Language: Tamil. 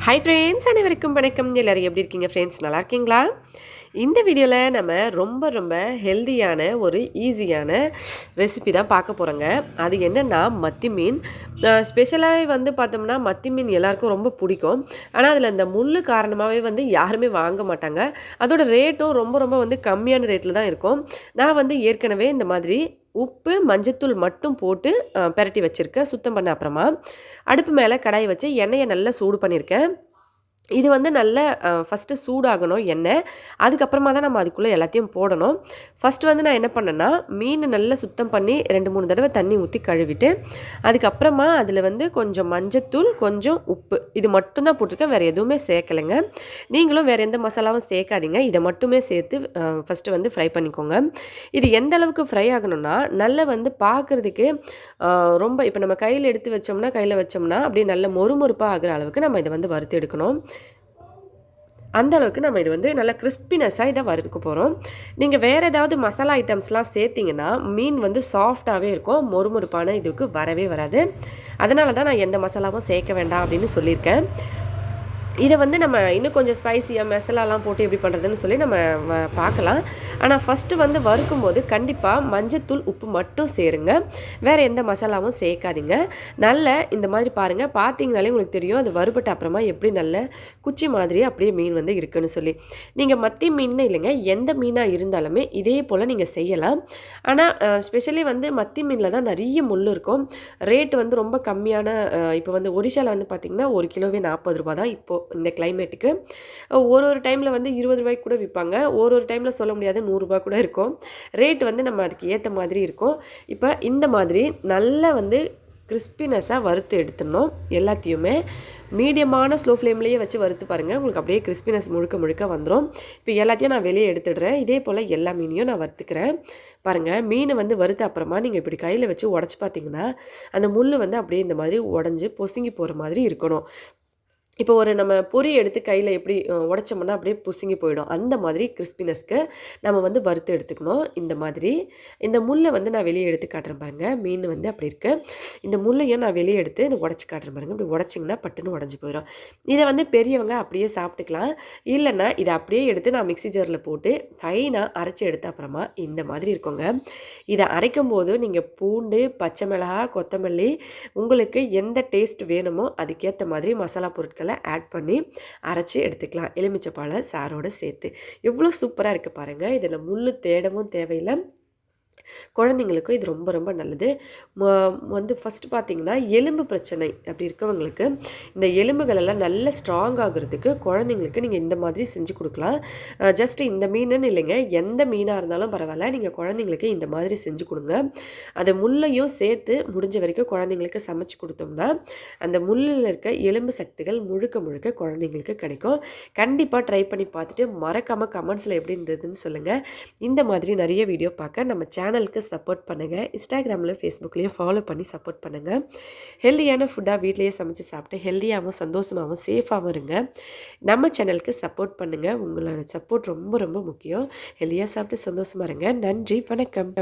ஹாய் ஃப்ரெண்ட்ஸ், அனைவருக்கும் வணக்கம். எல்லாரும் எப்படி இருக்கீங்க ஃப்ரெண்ட்ஸ்? நல்லா இருக்கீங்களா? இந்த வீடியோவில் நம்ம ரொம்ப ரொம்ப ஹெல்தியான ஒரு ஈஸியான ரெசிபி தான் பார்க்க போகிறோங்க. அது என்னென்னா மத்தி மீன். ஸ்பெஷலாகவே வந்து பார்த்தோம்னா மத்தி மீன் எல்லாருக்கும் ரொம்ப பிடிக்கும். ஆனால் அதில் இந்த முள் காரணமாகவே வந்து யாருமே வாங்க மாட்டாங்க. அதோட ரேட்டும் ரொம்ப ரொம்ப வந்து கம்மியான ரேட்டில் தான் இருக்கும். நான் வந்து ஏற்கனவே இந்த மாதிரி உப்பு, மஞ்சத்தூள் மட்டும் போட்டு பெரட்டி வச்சுருக்கேன். சுத்தம் பண்ண அப்புறமா அடுப்பு மேலே கடாயை வச்சு எண்ணெயை நல்லா சூடு பண்ணியிருக்கேன். இது வந்து நல்ல ஃபஸ்ட்டு சூடாகணும் எண்ணெய். அதுக்கப்புறமா தான் நம்ம அதுக்குள்ளே எல்லாத்தையும் போடணும். ஃபஸ்ட்டு வந்து நான் என்ன பண்ணேன்னா, மீன் நல்லா சுத்தம் பண்ணி 2, 3 தடவை தண்ணி ஊற்றி கழுவிட்டு, அதுக்கப்புறமா அதில் வந்து கொஞ்சம் மஞ்சத்தூள், கொஞ்சம் உப்பு இது மட்டும் தான் போட்டிருக்கேன். வேறு எதுவுமே சேர்க்கலைங்க. நீங்களும் வேறு எந்த மசாலாவும் சேர்க்காதீங்க. இதை மட்டுமே சேர்த்து ஃபஸ்ட்டு வந்து ஃப்ரை பண்ணிக்கோங்க. இது எந்த அளவுக்கு ஃப்ரை ஆகணும்னா, நல்லா வந்து பார்க்குறதுக்கு ரொம்ப இப்போ நம்ம கையில் எடுத்து வச்சோம்னா, கையில் வச்சோம்னா அப்படியே நல்ல மொறுமொறுப்பாக ஆகிற அளவுக்கு நம்ம இதை வந்து வறுத்து எடுக்கணும். அந்த அளவுக்கு நம்ம இது வந்து நல்லா கிறிஸ்பினஸ்ஸாக இதை வறுக்க போகிறோம். நீங்கள் வேறு ஏதாவது மசாலா ஐட்டம்ஸ்லாம் சேர்த்திங்கன்னா மீன் வந்து சாஃப்டாகவே இருக்கும். மொறுமொறுப்பான இதுக்கு வரவே வராது. அதனால தான் நான் எந்த மசாலாவும் சேர்க்க வேண்டாம் அப்படின்னு சொல்லியிருக்கேன். இதை வந்து நம்ம இன்னும் கொஞ்சம் ஸ்பைசியாக மசாலாலாம் போட்டு எப்படி பண்ணுறதுன்னு சொல்லி நம்ம பார்க்கலாம். ஆனால் ஃபஸ்ட்டு வந்து வறுக்கும்போது கண்டிப்பாக மஞ்சத்தூள், உப்பு மட்டும் சேருங்க. வேறு எந்த மசாலாவும் சேர்க்காதீங்க. நல்ல இந்த மாதிரி பாருங்கள். பார்த்தீங்கனாலே உங்களுக்கு தெரியும் அது வறுபட்ட அப்புறமா எப்படி நல்ல குச்சி மாதிரி அப்படியே மீன் வந்து இருக்குன்னு சொல்லி. நீங்கள் மத்தி மீன் இல்லைங்க, எந்த மீனாக இருந்தாலுமே இதே போல் நீங்கள் செய்யலாம். ஆனால் ஸ்பெஷலி வந்து மத்தி மீனில் தான் நிறைய முள் இருக்கும். ரேட் வந்து ரொம்ப கம்மியான இப்போ வந்து ஒடிஷாவில் வந்து பார்த்திங்கன்னா 1 கிலோவே ₹40 தான் இப்போது இந்த கிளைமேட்டுக்கு. ஒரு டைமில் வந்து ₹20 கூட விற்பாங்க. ஒரு டைமில் சொல்ல முடியாது ₹100 கூட இருக்கும். ரேட் வந்து நம்ம அதுக்கு ஏற்ற மாதிரி இருக்கும். இப்போ இந்த மாதிரி நல்லா வந்து கிறிஸ்பினஸ்ஸாக வறுத்து எடுத்துடணும். எல்லாத்தையுமே மீடியமான ஸ்லோ ஃப்ளேம்லேயே வச்சு வறுத்து பாருங்கள். உங்களுக்கு அப்படியே கிறிஸ்பினஸ் முழுக்க முழுக்க வந்துடும். இப்போ எல்லாத்தையும் நான் வெளியே எடுத்துடுறேன். இதே போல் எல்லா மீனையும் நான் வறுத்துக்கிறேன். பாருங்கள், மீனை வந்து வறுத்த அப்புறமா நீங்கள் இப்படி கையில் வச்சு உடச்சி பார்த்தீங்கன்னா அந்த முள் வந்து அப்படியே இந்த மாதிரி உடஞ்சி பொசுங்கி போகிற மாதிரி இருக்கணும். இப்போ ஒரு நம்ம பொரி எடுத்து கையில் எப்படி உடைச்சோம்னா அப்படியே புசுங்கி போயிடும். அந்த மாதிரி கிறிஸ்பினஸ்க்கு நம்ம வந்து வறுத்து எடுத்துக்கணும். இந்த மாதிரி இந்த முள்ளை வந்து நான் வெளியே எடுத்து காட்டுறேன் பாருங்கள். மீன் வந்து அப்படி இருக்குது. இந்த முள்ளையும் நான் வெளியே எடுத்து இதை உடச்சி காட்டுறேன் பாருங்கள். இப்படி உடச்சிங்கன்னா பட்டுன்னு உடஞ்சி போயிடும். இதை வந்து பெரியவங்க அப்படியே சாப்பிட்டுக்கலாம். இல்லைன்னா இதை அப்படியே எடுத்து நான் மிக்ஸி ஜாரில் போட்டு ஃபைனாக அரைச்சி எடுத்த அப்புறமா இந்த மாதிரி இருக்குங்க. இதை அரைக்கும் போது நீங்கள் பூண்டு, பச்சை மிளகாய், கொத்தமல்லி உங்களுக்கு எந்த டேஸ்ட் வேணுமோ அதுக்கேற்ற மாதிரி மசாலா பொருட்கள் ஆட் பண்ணி அரைச்சி எடுத்துக்கலாம். எலுமிச்சைப்பழ சாரோடு சேர்த்து எவ்வளோ சூப்பராக இருக்குது பாருங்கள். இதில் முள் தேடவும் தேவையில்லை. குழந்தைங்களுக்கும் இது ரொம்ப ரொம்ப நல்லது. வந்து ஃபஸ்ட்டு பார்த்தீங்கன்னா எலும்பு பிரச்சனை அப்படி இருக்கவங்களுக்கு இந்த எலும்புகள் எல்லாம் நல்ல ஸ்ட்ராங் ஆகுறதுக்கு குழந்தைங்களுக்கு நீங்கள் இந்த மாதிரி செஞ்சு கொடுக்கலாம். ஜஸ்ட் இந்த மீனுன்னு இல்லைங்க, எந்த மீனாக இருந்தாலும் பரவாயில்ல, நீங்கள் குழந்தைங்களுக்கு இந்த மாதிரி செஞ்சு கொடுங்க. அதை முள்ளையும் சேர்த்து முடிஞ்ச வரைக்கும் குழந்தைங்களுக்கு சமைச்சு கொடுத்தோம்னா அந்த முள்ளில் இருக்க எலும்பு சக்திகள் முழுக்க முழுக்க குழந்தைங்களுக்கு கிடைக்கும். கண்டிப்பாக ட்ரை பண்ணி பார்த்துட்டு மறக்காமல் கமெண்ட்ஸில் எப்படி இருந்ததுன்னு சொல்லுங்கள். இந்த மாதிரி நிறைய வீடியோ பார்க்க நம்ம சேனலுக்கு சப்போர்ட் பண்ணுங்கள். இன்ஸ்டாகிராமில், ஃபேஸ்புக்லேயும் ஃபாலோ பண்ணி சப்போர்ட் பண்ணுங்கள். ஹெல்தியான ஃபுட்டாக வீட்லேயே சமைச்சு சாப்பிட்டு ஹெல்தியாகவும் சந்தோஷமாகவும் சேஃபாகவும் இருங்க. நம்ம சேனலுக்கு சப்போர்ட் பண்ணுங்கள். உங்களோட சப்போர்ட் ரொம்ப ரொம்ப முக்கியம். ஹெல்தியாக சாப்பிட்டு சந்தோஷமாக இருங்க. நன்றி, வணக்கம்.